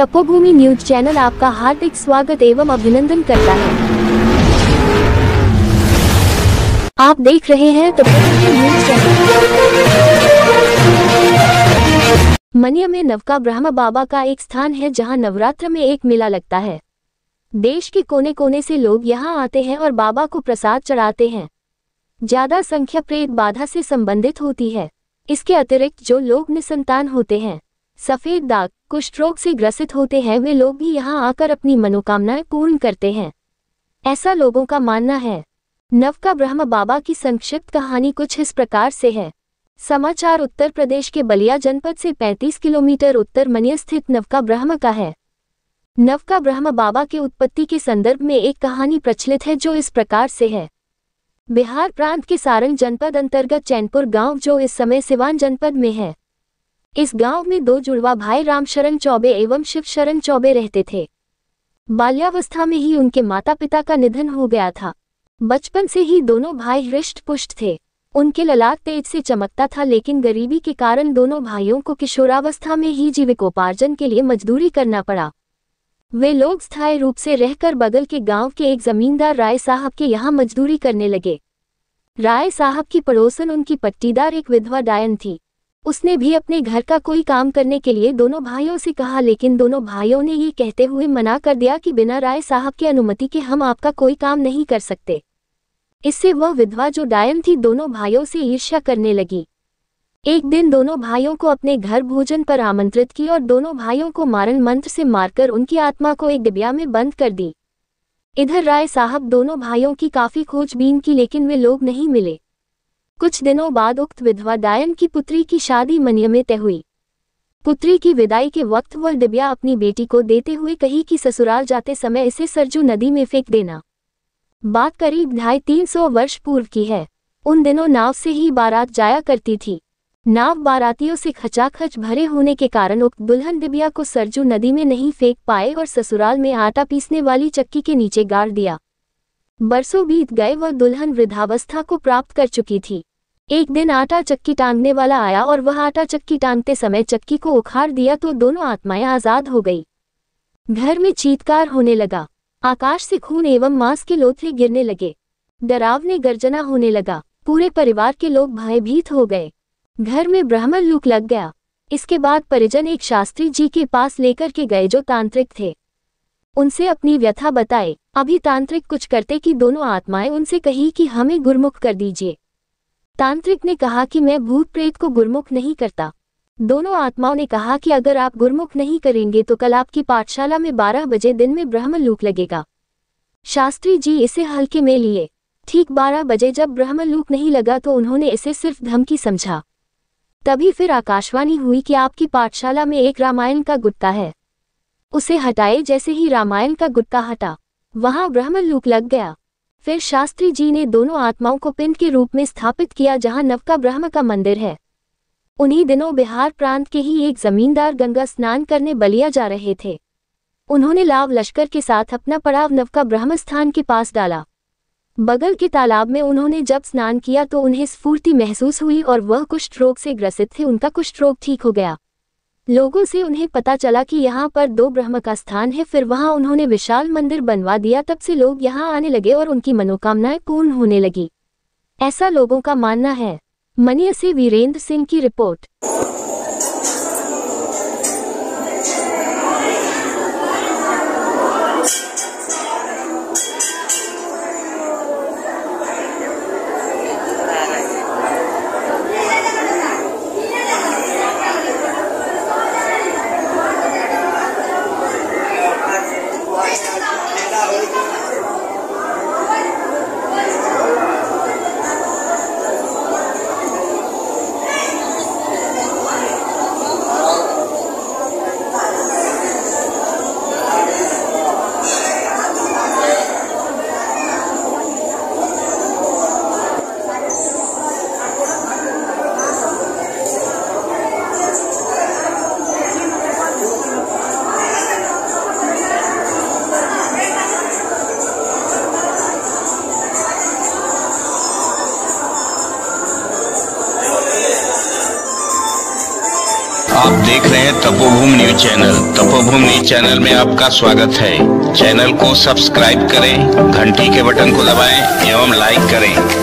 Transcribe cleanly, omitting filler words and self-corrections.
तपोभूमि news channel आपका हार्दिक स्वागत एवं अभिनंदन करता है। आप देख रहे हैं तपोभूमि न्यूज चैनल। मनिया में नवका ब्रह्म बाबा का एक स्थान है जहां नवरात्र में एक मेला लगता है। देश के कोने कोने से लोग यहां आते हैं और बाबा को प्रसाद चढ़ाते हैं। ज्यादा संख्या प्रेत बाधा से संबंधित होती है। इसके अतिरिक्त जो लोग निसंतान होते हैं, सफेद दाग, कुष्ठ रोग से ग्रसित होते हैं, वे लोग भी यहां आकर अपनी मनोकामनाएं पूर्ण करते हैं, ऐसा लोगों का मानना है। नवका ब्रह्म बाबा की संक्षिप्त कहानी कुछ इस प्रकार से है। समाचार उत्तर प्रदेश के बलिया जनपद से 35 किलोमीटर उत्तर मनिया स्थित नवका ब्रह्म का है। नवका ब्रह्म बाबा के उत्पत्ति के संदर्भ में एक कहानी प्रचलित है जो इस प्रकार से है। बिहार प्रांत के सारंग जनपद अंतर्गत चैनपुर गांव, जो इस समय सिवान जनपद में है, इस गांव में दो जुड़वा भाई रामशरण चौबे एवं शिवशरण चौबे रहते थे। बाल्यावस्था में ही उनके माता पिता का निधन हो गया था। बचपन से ही दोनों भाई हृष्ट पुष्ट थे। उनके ललाट तेज से चमकता था, लेकिन गरीबी के कारण दोनों भाइयों को किशोरावस्था में ही जीविकोपार्जन के लिए मजदूरी करना पड़ा। वे लोग स्थायी रूप से रहकर बगल के गांव के एक जमींदार राय साहब के यहाँ मजदूरी करने लगे। राय साहब की पड़ोसन उनकी पट्टीदार एक विधवा डायन थी। उसने भी अपने घर का कोई काम करने के लिए दोनों भाइयों से कहा, लेकिन दोनों भाइयों ने ये कहते हुए मना कर दिया कि बिना राय साहब की अनुमति के हम आपका कोई काम नहीं कर सकते। इससे वह विधवा जो डायन थी दोनों भाइयों से ईर्ष्या करने लगी। एक दिन दोनों भाइयों को अपने घर भोजन पर आमंत्रित की और दोनों भाइयों को मारण मंत्र से मारकर उनकी आत्मा को एक डिबिया में बंद कर दी। इधर राय साहब दोनों भाइयों की काफी खोजबीन की, लेकिन वे लोग नहीं मिले। कुछ दिनों बाद उक्त विधवा डायन की पुत्री की शादी मनिया में तय हुई। पुत्री की विदाई के वक्त वह डिबिया अपनी बेटी को देते हुए कही कि ससुराल जाते समय इसे सरजू नदी में फेंक देना। बात करीब 250-300 वर्ष पूर्व की है। उन दिनों नाव से ही बारात जाया करती थी। नाव बारातियों से खचाखच भरे होने के कारण उक्त दुल्हन डिबिया को सरजू नदी में नहीं फेंक पाए और ससुराल में आटा पीसने वाली चक्की के नीचे गाड़ दिया। बरसों बीत गए, वह दुल्हन वृद्धावस्था को प्राप्त कर चुकी थी। एक दिन आटा चक्की टांगने वाला आया और वह आटा चक्की टांगते समय चक्की को उखाड़ दिया तो दोनों आत्माएं आजाद हो गई। घर में चीत्कार होने लगा। आकाश से खून एवं मांस के लोथड़े गिरने लगे। डरावने गर्जना होने लगा। पूरे परिवार के लोग भयभीत हो गए। घर में ब्रह्मलूक लग गया। इसके बाद परिजन एक शास्त्री जी के पास लेकर के गए जो तांत्रिक थे। उनसे अपनी व्यथा बताए। अभी तांत्रिक कुछ करते कि दोनों आत्माएं उनसे कही कि हमें गुरमुख कर दीजिए। तांत्रिक ने कहा कि मैं भूत प्रेत को गुरमुख नहीं करता। दोनों आत्माओं ने कहा कि अगर आप गुरमुख नहीं करेंगे तो कल आपकी पाठशाला में 12 बजे दिन में ब्रह्मलूक लगेगा। शास्त्री जी इसे हल्के में लिए। ठीक 12 बजे जब ब्रह्मलूक नहीं लगा तो उन्होंने इसे सिर्फ धमकी समझा। तभी फिर आकाशवाणी हुई कि आपकी पाठशाला में एक रामायण का गुटका है, उसे हटाए। जैसे ही रामायण का गुटका हटा, वहां ब्रह्मलूक लग गया। फिर शास्त्री जी ने दोनों आत्माओं को पिंड के रूप में स्थापित किया जहां नवका ब्रह्म का मंदिर है। उन्हीं दिनों बिहार प्रांत के ही एक जमींदार गंगा स्नान करने बलिया जा रहे थे। उन्होंने लाव लश्कर के साथ अपना पड़ाव नवका ब्रह्म स्थान के पास डाला। बगल के तालाब में उन्होंने जब स्नान किया तो उन्हें स्फूर्ति महसूस हुई और वह कुष्ठ रोग से ग्रसित थे। उनका कुष्ठ रोग ठीक हो गया। लोगों से उन्हें पता चला कि यहाँ पर दो ब्रह्म का स्थान है। फिर वहाँ उन्होंने विशाल मंदिर बनवा दिया। तब से लोग यहाँ आने लगे और उनकी मनोकामनाएं पूर्ण होने लगी, ऐसा लोगों का मानना है। मनिया से वीरेंद्र सिंह की रिपोर्ट। आप देख रहे हैं तपोभूमि न्यूज चैनल। तपोभूमि न्यूज चैनल में आपका स्वागत है। चैनल को सब्सक्राइब करें, घंटी के बटन को दबाएं एवं लाइक करें।